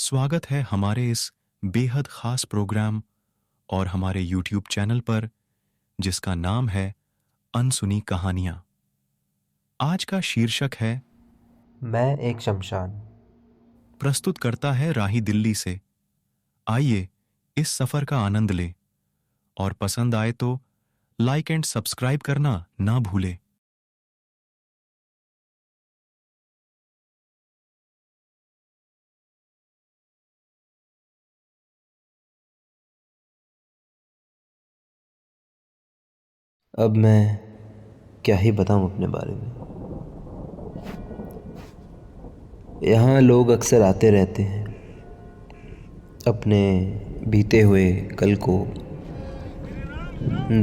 स्वागत है हमारे इस बेहद ख़ास प्रोग्राम और हमारे यूट्यूब चैनल पर जिसका नाम है अनसुनी कहानियाँ। आज का शीर्षक है मैं एक शमशान। प्रस्तुत करता है राही दिल्ली से। आइए इस सफ़र का आनंद लें और पसंद आए तो लाइक एंड सब्सक्राइब करना ना भूलें। अब मैं क्या ही बताऊं अपने बारे में। यहाँ लोग अक्सर आते रहते हैं अपने बीते हुए कल को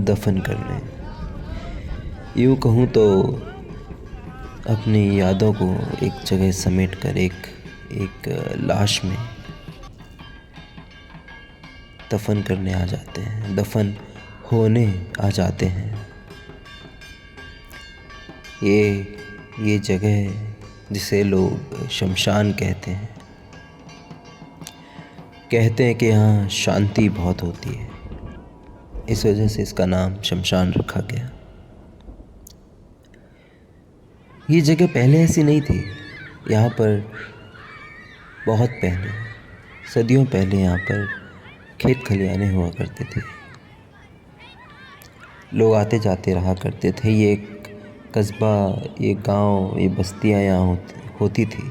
दफन करने। यूँ कहूँ तो अपनी यादों को एक जगह समेट कर एक लाश में दफन करने आ जाते हैं, दफन होने आ जाते हैं। ये जगह है जिसे लोग शमशान कहते हैं। कहते हैं कि यहाँ शांति बहुत होती है, इस वजह से इसका नाम शमशान रखा गया। ये जगह पहले ऐसी नहीं थी। यहाँ पर बहुत पहले, सदियों पहले यहाँ पर खेत खलियाने हुआ करते थे। लोग आते जाते रहा करते थे। ये एक कस्बा, ये गांव, ये बस्तियाँ यहाँ होती थी।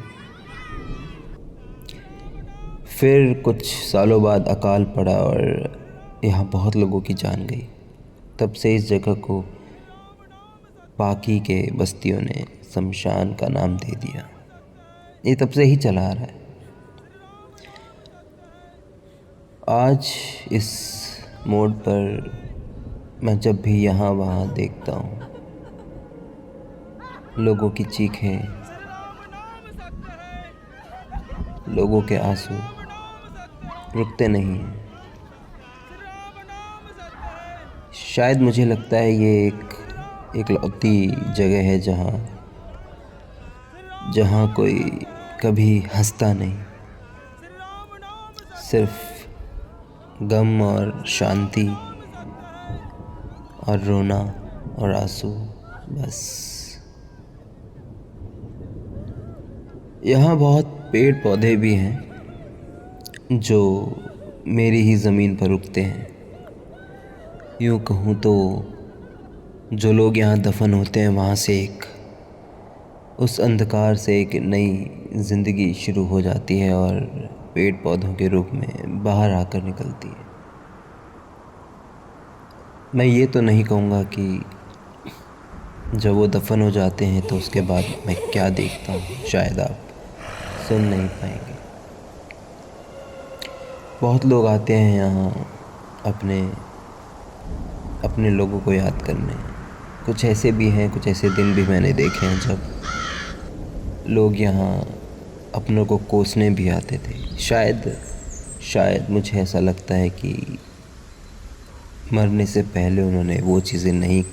फिर कुछ सालों बाद अकाल पड़ा और यहाँ बहुत लोगों की जान गई। तब से इस जगह को बाकी के बस्तियों ने शमशान का नाम दे दिया। ये तब से ही चला आ रहा है। आज इस मोड़ पर मैं जब भी यहाँ वहाँ देखता हूँ, लोगों की चीखें, लोगों के आंसू रुकते नहीं हैं। शायद मुझे लगता है ये एक लौती जगह है जहाँ कोई कभी हंसता नहीं, सिर्फ गम और शांति और रोना और आंसू, बस। यहाँ बहुत पेड़ पौधे भी हैं जो मेरी ही ज़मीन पर उगते हैं। यूँ कहूँ तो जो लोग यहाँ दफन होते हैं, वहाँ से उस अंधकार से एक नई ज़िंदगी शुरू हो जाती है और पेड़ पौधों के रूप में बाहर आकर निकलती है। मैं ये तो नहीं कहूँगा कि जब वो दफन हो जाते हैं तो उसके बाद मैं क्या देखता हूँ, शायद आप सुन नहीं पाएंगे। बहुत लोग आते हैं यहाँ अपने लोगों को याद करने। कुछ ऐसे भी हैं, कुछ ऐसे दिन भी मैंने देखे हैं जब लोग यहाँ अपनों को कोसने भी आते थे। शायद मुझे ऐसा लगता है कि मरने से पहले उन्होंने वो चीज़ें नहीं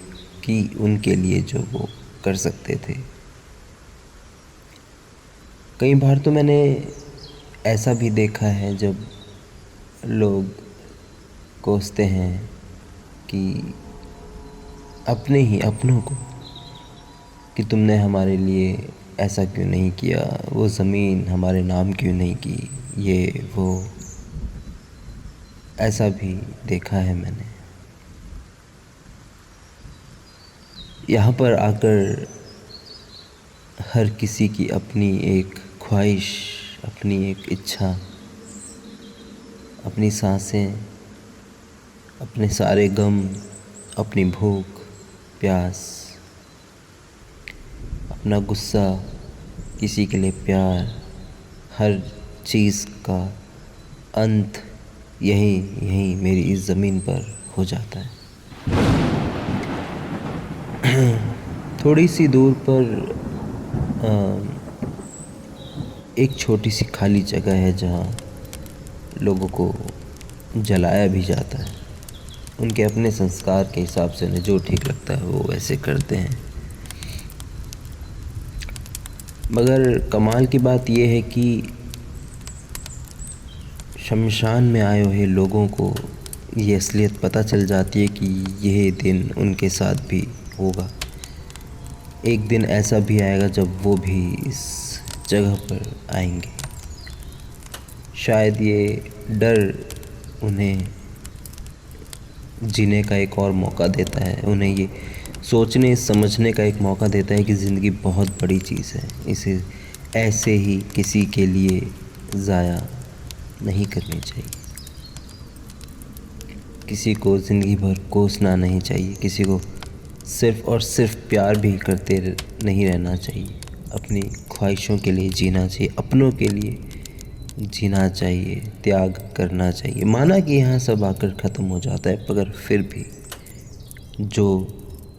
की उनके लिए जो वो कर सकते थे। कई बार तो मैंने ऐसा भी देखा है जब लोग कोसते हैं कि अपनों को, कि तुमने हमारे लिए ऐसा क्यों नहीं किया, वो ज़मीन हमारे नाम क्यों नहीं की, ये वो। ऐसा भी देखा है मैंने। यहाँ पर आकर हर किसी की अपनी एक ख्वाहिश, अपनी एक इच्छा, अपनी सांसें, अपने सारे गम, अपनी भूख प्यास, अपना गुस्सा, किसी के लिए प्यार, हर चीज़ का अंत यहीं मेरी इस ज़मीन पर हो जाता है। थोड़ी सी दूर पर एक छोटी सी खाली जगह है जहाँ लोगों को जलाया भी जाता है। उनके अपने संस्कार के हिसाब से उन्हें जो ठीक लगता है वो वैसे करते हैं। मगर कमाल की बात यह है कि शमशान में आए हुए लोगों को ये असलियत पता चल जाती है कि यह दिन उनके साथ भी होगा। एक दिन ऐसा भी आएगा जब वो भी इस जगह पर आएंगे। शायद ये डर उन्हें जीने का एक और मौका देता है, उन्हें ये सोचने समझने का एक मौका देता है कि ज़िंदगी बहुत बड़ी चीज़ है, इसे ऐसे ही किसी के लिए ज़ाया नहीं करनी चाहिए। किसी को ज़िंदगी भर कोसना नहीं चाहिए, किसी को सिर्फ़ और सिर्फ प्यार भी करते नहीं रहना चाहिए। अपनी ख्वाहिशों के लिए जीना चाहिए, अपनों के लिए जीना चाहिए, त्याग करना चाहिए। माना कि यहाँ सब आकर ख़त्म हो जाता है, मगर फिर भी जो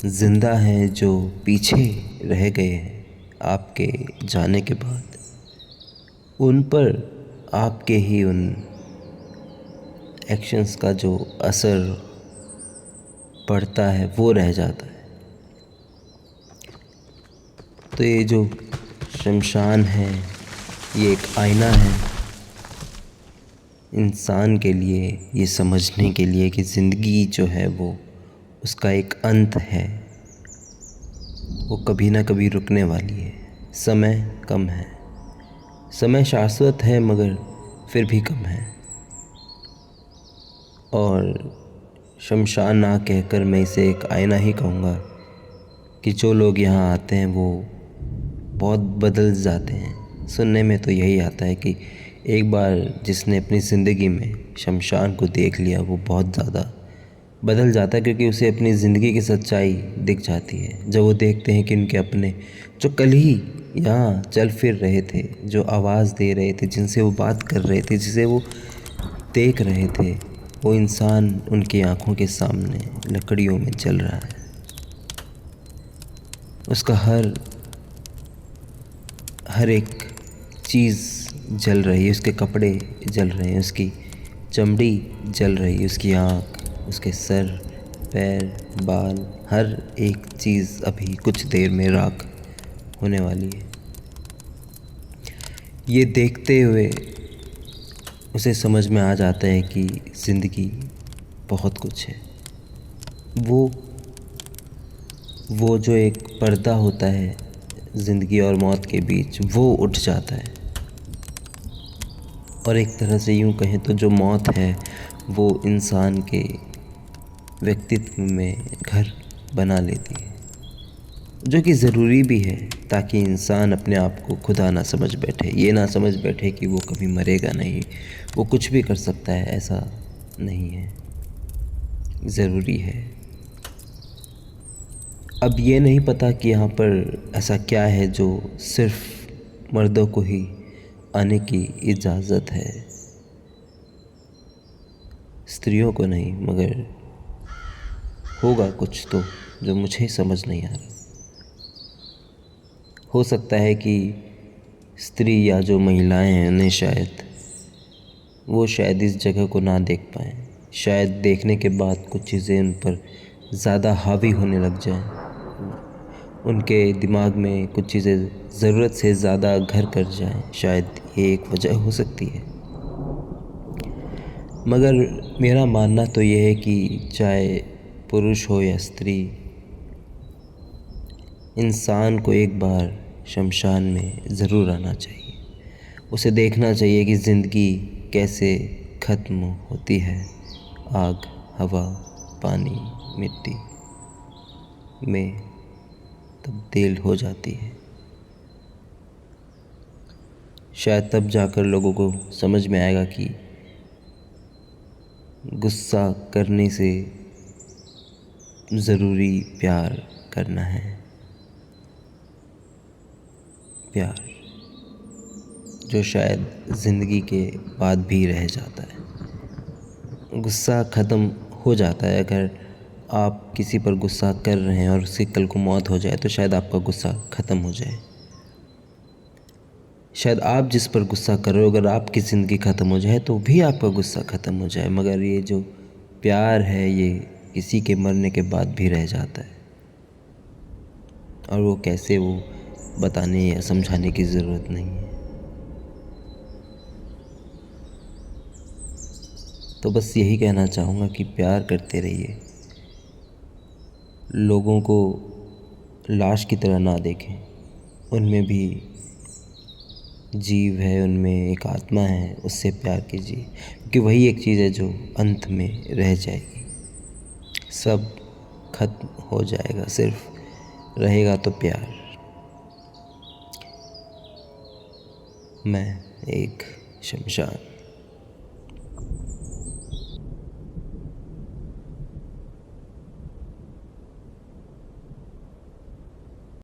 ज़िंदा हैं, जो पीछे रह गए हैं आपके जाने के बाद, उन पर आपके ही उन एक्शंस का जो असर पड़ता है वो रह जाता है। तो ये जो शमशान है, ये एक आईना है इंसान के लिए, ये समझने के लिए कि ज़िंदगी जो है वो उसका एक अंत है, वो कभी ना कभी रुकने वाली है। समय कम है, समय शाश्वत है मगर फिर भी कम है। और शमशान ना कहकर मैं इसे एक आईना ही कहूँगा कि जो लोग यहाँ आते हैं वो बहुत बदल जाते हैं। सुनने में तो यही आता है कि एक बार जिसने अपनी ज़िंदगी में शमशान को देख लिया वो बहुत ज़्यादा बदल जाता है, क्योंकि उसे अपनी ज़िंदगी की सच्चाई दिख जाती है। जब वो देखते हैं कि उनके अपने जो कल ही यहाँ चल फिर रहे थे, जो आवाज़ दे रहे थे, जिनसे वो बात कर रहे थे, जिसे वो देख रहे थे, वो इंसान उनकी आँखों के सामने लकड़ियों में जल रहा है। उसका हर एक चीज़ जल रही है, उसके कपड़े जल रहे हैं, उसकी चमड़ी जल रही है, उसकी आँख, उसके सर, पैर, बाल, हर एक चीज़ अभी कुछ देर में राख होने वाली है। ये देखते हुए उसे समझ में आ जाता है कि ज़िंदगी बहुत कुछ है। वो जो एक पर्दा होता है ज़िंदगी और मौत के बीच, वो उठ जाता है। और एक तरह से यूँ कहें तो जो मौत है वो इंसान के व्यक्तित्व में घर बना लेती है, जो कि ज़रूरी भी है, ताकि इंसान अपने आप को खुदा ना समझ बैठे, ये ना समझ बैठे कि वो कभी मरेगा नहीं, वो कुछ भी कर सकता है। ऐसा नहीं है, ज़रूरी है। अब ये नहीं पता कि यहाँ पर ऐसा क्या है जो सिर्फ मर्दों को ही आने की इजाज़त है, स्त्रियों को नहीं, मगर होगा कुछ तो जो मुझे समझ नहीं आ रहा। हो सकता है कि स्त्री या जो महिलाएं हैं उन्हें शायद इस जगह को ना देख पाएँ। शायद देखने के बाद कुछ चीज़ें उन पर ज़्यादा हावी होने लग जाएं, उनके दिमाग में कुछ चीज़ें ज़रूरत से ज़्यादा घर कर जाएं। शायद ये एक वजह हो सकती है। मगर मेरा मानना तो ये है कि चाहे पुरुष हो या स्त्री, इंसान को एक बार शमशान में ज़रूर आना चाहिए। उसे देखना चाहिए कि ज़िंदगी कैसे ख़त्म होती है, आग, हवा, पानी, मिट्टी में तब्दील हो जाती है। शायद तब जाकर लोगों को समझ में आएगा कि गुस्सा करने से ज़रूरी प्यार करना है। प्यार जो शायद ज़िंदगी के बाद भी रह जाता है। गुस्सा ख़त्म हो जाता है। अगर आप किसी पर गुस्सा कर रहे हैं और उसकी कल को मौत हो जाए तो शायद आपका गुस्सा ख़त्म हो जाए। शायद आप जिस पर गुस्सा कर रहे हो, अगर आपकी ज़िंदगी ख़त्म हो जाए तो भी आपका गुस्सा ख़त्म हो जाए। मगर ये जो प्यार है ये किसी के मरने के बाद भी रह जाता है, और वो कैसे, वो बताने या समझाने की ज़रूरत नहीं है। तो बस यही कहना चाहूँगा कि प्यार करते रहिए, लोगों को लाश की तरह ना देखें, उनमें भी जीव है, उनमें एक आत्मा है, उससे प्यार कीजिए, क्योंकि वही एक चीज़ है जो अंत में रह जाएगी। सब खत्म हो जाएगा, सिर्फ रहेगा तो प्यार। मैं एक शमशान।